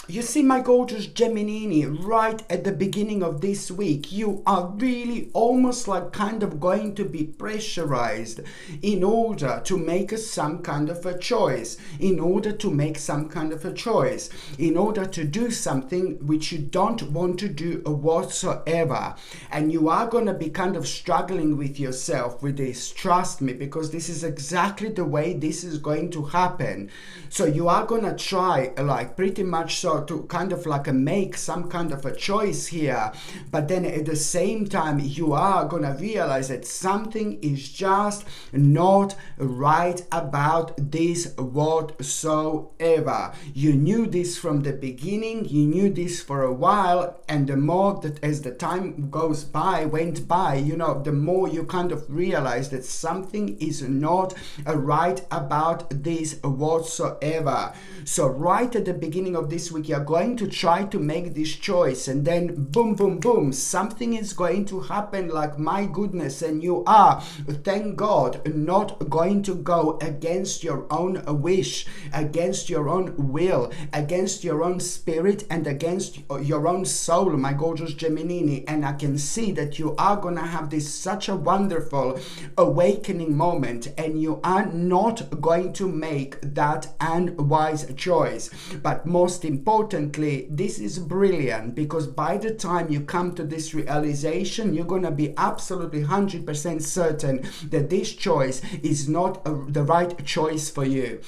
You see, my gorgeous Gemini, right at the beginning of this week, you are really almost like kind of going to be pressurized in order to make some kind of a choice, in order to make some kind of a choice, in order to do something which you don't want to do whatsoever. And you are going to be kind of struggling with yourself with this, trust me, because this is exactly the way this is going to happen. So you are going to try, like pretty much so, to kind of like make some kind of a choice here, but then at the same time you are gonna realize that something is just not right about this whatsoever. You knew this from the beginning, you knew this for a while, and the more that as the time went by, you know, the more you kind of realize that something is not right about this whatsoever. So right at the beginning of this week, you're going to try to make this choice, and then boom, boom, boom, something is going to happen, like my goodness, and you are, thank God, not going to go against your own wish, against your own will, against your own spirit, and against your own soul, my gorgeous Gemini. And I can see that you are gonna have this such a wonderful awakening moment, and you are not going to make that unwise choice. But most importantly, this is brilliant, because by the time you come to this realization, you're going to be absolutely 100% certain that this choice is not the right choice for you.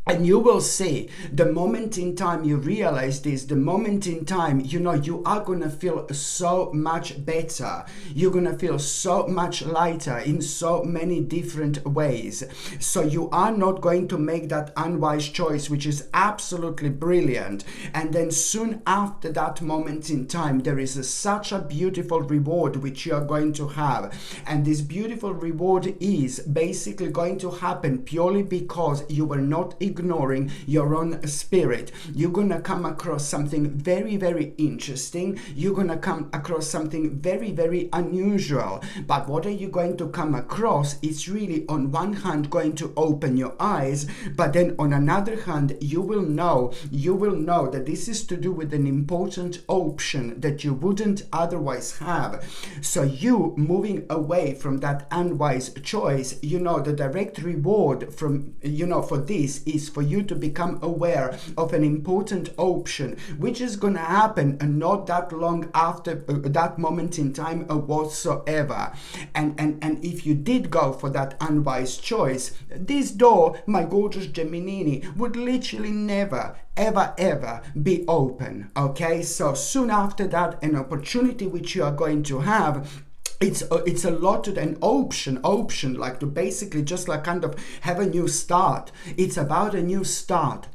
And you will see, the moment in time you realize this, the moment in time, you know, you are going to feel so much better. You're going to feel so much lighter in so many different ways. So you are not going to make that unwise choice, which is absolutely brilliant. And then soon after that moment in time, there is such a beautiful reward which you are going to have. And this beautiful reward is basically going to happen purely because you were not ignoring your own spirit. You're gonna come across something very, very interesting. You're gonna come across something very, very unusual. But what are you going to come across? It's really, on one hand, going to open your eyes, but then on another hand, you will know that this is to do with an important option that you wouldn't otherwise have. So you moving away from that unwise choice, you know, the direct reward from, you know, for this is for you to become aware of an important option, which is going to happen not that long after that moment in time whatsoever. And if you did go for that unwise choice, this door, my gorgeous Gemini, would literally never ever be open. Okay, so soon after that, an opportunity which you are going to have, it's a lot to an option, like to basically just like kind of have a new start. It's about a new start.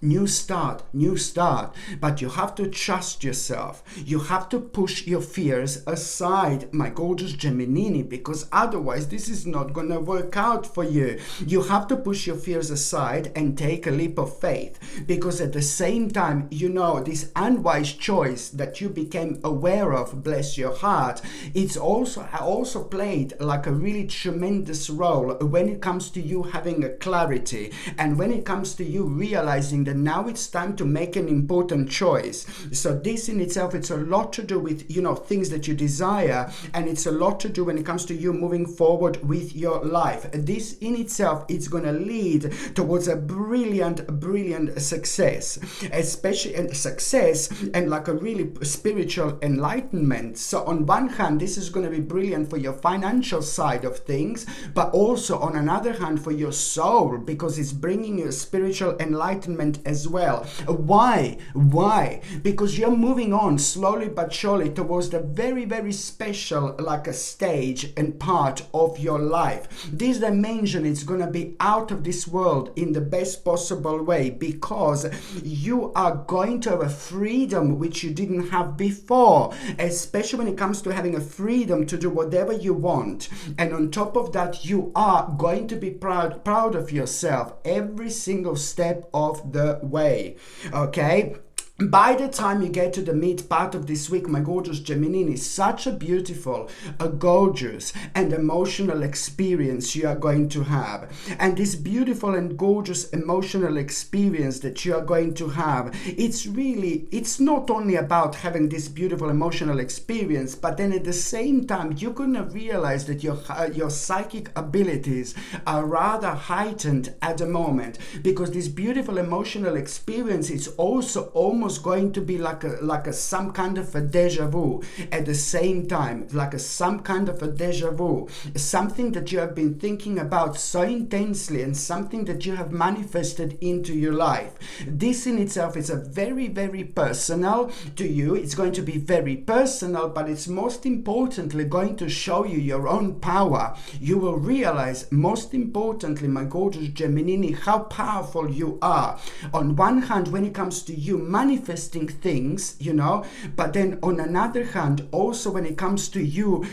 But you have to trust yourself. You have to push your fears aside, my gorgeous Gemini, because otherwise this is not going to work out for you. You have to push your fears aside and take a leap of faith, because at the same time, you know, this unwise choice that you became aware of, bless your heart, it's also played like a really tremendous role when it comes to you having a clarity, and when it comes to you realizing that now it's time to make an important choice. So this in itself, it's a lot to do with, you know, things that you desire, and it's a lot to do when it comes to you moving forward with your life. This in itself is going to lead towards a brilliant success, especially and like a really spiritual enlightenment. So on one hand, this is going to be brilliant for your financial side of things, but also on another hand for your soul, because it's bringing you spiritual enlightenment as well. Why? Because you're moving on slowly but surely towards the very, very special, like a stage and part of your life. This dimension is going to be out of this world in the best possible way, because you are going to have a freedom which you didn't have before, especially when it comes to having a freedom to do whatever you want. And on top of that, you are going to be proud of yourself every single step of the way. Okay? By the time you get to the mid part of this week, my gorgeous Gemini, such a beautiful, a gorgeous and emotional experience you are going to have. And this beautiful and gorgeous emotional experience that you are going to have, it's not only about having this beautiful emotional experience, but then at the same time, you're going to realize that your psychic abilities are rather heightened at the moment, because this beautiful emotional experience is also almost going to be like a some kind of a deja vu at the same time, like some kind of a deja vu, something that you have been thinking about so intensely and something that you have manifested into your life. This in itself is a very, very personal to you. It's going to be very personal, but it's most importantly going to show you your own power. You will realize, most importantly, my gorgeous Gemini, how powerful you are. On one hand, when it comes to you manifesting things, but then on another hand, also when it comes to you,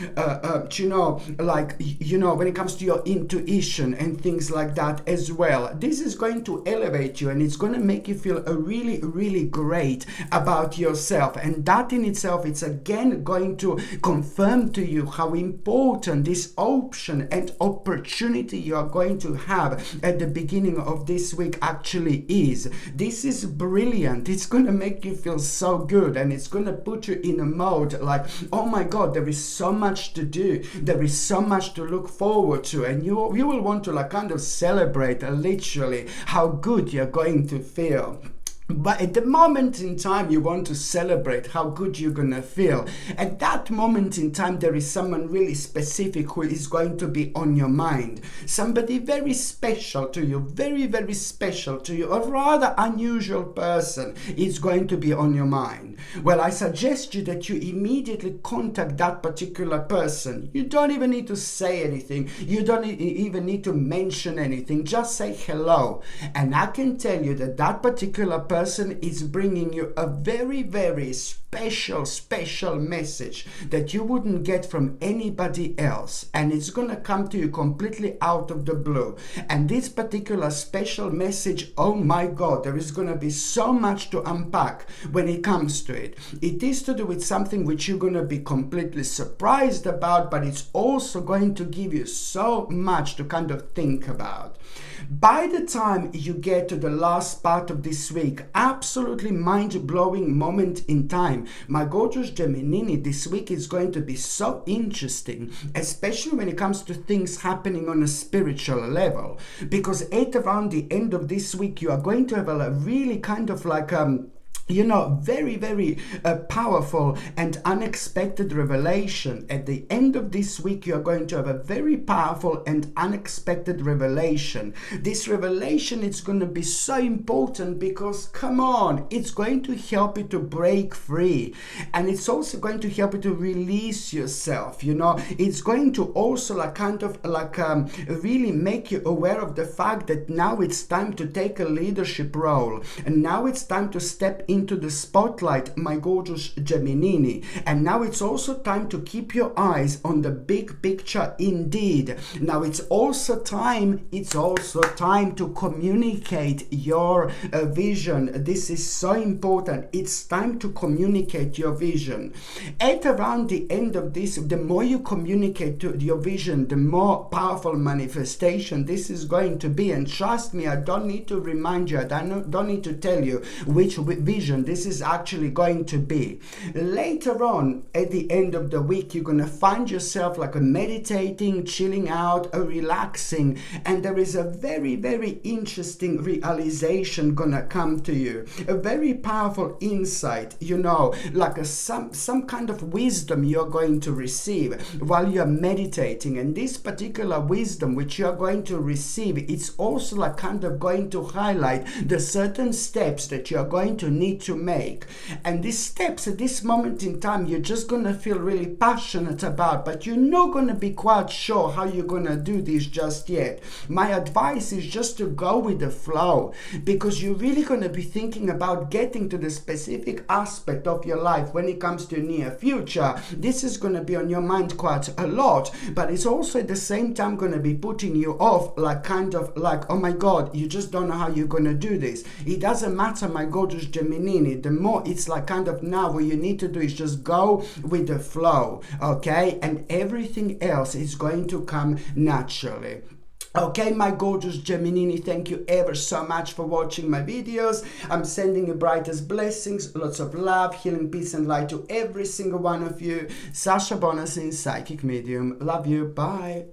when it comes to your intuition and things like that as well. This is going to elevate you, and it's going to make you feel really, really great about yourself. And that in itself, it's again going to confirm to you how important this option and opportunity you are going to have at the beginning of this week actually is. This is brilliant. It's going to make you feel so good, and it's going to put you in a mode like, oh my God, there is so much to do, there is so much to look forward to, and you will want to kind of celebrate literally how good you're going to feel. But at the moment in time, you want to celebrate how good you're going to feel. At that moment in time, there is someone really specific who is going to be on your mind. Somebody very special to you, very, very special to you, a rather unusual person is going to be on your mind. Well, I suggest you that you immediately contact that particular person. You don't even need to say anything. You don't even need to mention anything. Just say hello. And I can tell you that that particular person is bringing you a very, very special message that you wouldn't get from anybody else, and it's going to come to you completely out of the blue. And this particular special message, oh my God, there is going to be so much to unpack when it comes to it. It is to do with something which you're going to be completely surprised about, but it's also going to give you so much to kind of think about. By the time you get to the last part of this week, absolutely mind-blowing moment in time, my gorgeous Gemini, this week is going to be so interesting, especially when it comes to things happening on a spiritual level, because at around the end of this week, you are going to have a really kind of like very, very powerful and unexpected revelation. At the end of this week, you're going to have a very powerful and unexpected revelation. This revelation is going to be so important because, come on, it's going to help you to break free. And it's also going to help you to release yourself. It's going to also really make you aware of the fact that now it's time to take a leadership role. And now it's time to step into the spotlight, my gorgeous Gemini. And now it's also time to keep your eyes on the big picture indeed. Now it's also time to communicate your vision. This is so important. It's time to communicate your vision. At around the end of this, the more you communicate to your vision, the more powerful manifestation this is going to be. And trust me, I don't need to remind you, I don't need to tell you which vision this is actually going to be. Later on, at the end of the week, you're going to find yourself meditating, chilling out, relaxing, and there is a very, very interesting realization gonna come to you. A very powerful insight, some kind of wisdom you're going to receive while you're meditating. And this particular wisdom which you're going to receive, it's also going to highlight the certain steps that you're going to need to make. And these steps at this moment in time, you're just going to feel really passionate about, but you're not going to be quite sure how you're going to do this just yet. My advice is just to go with the flow, because you're really going to be thinking about getting to the specific aspect of your life when it comes to near future. This is going to be on your mind quite a lot, but it's also at the same time going to be putting you off, oh my God, you just don't know how you're going to do this. It doesn't matter, my gorgeous Gemini, Gemini, the more it's like kind of now what you need to do is just go with the flow, okay? And everything else is going to come naturally. Okay, my gorgeous Geminini, thank you ever so much for watching my videos. I'm sending you brightest blessings, lots of love, healing, peace and light to every single one of you. Sasha Bonasin, Psychic Medium. Love you. Bye.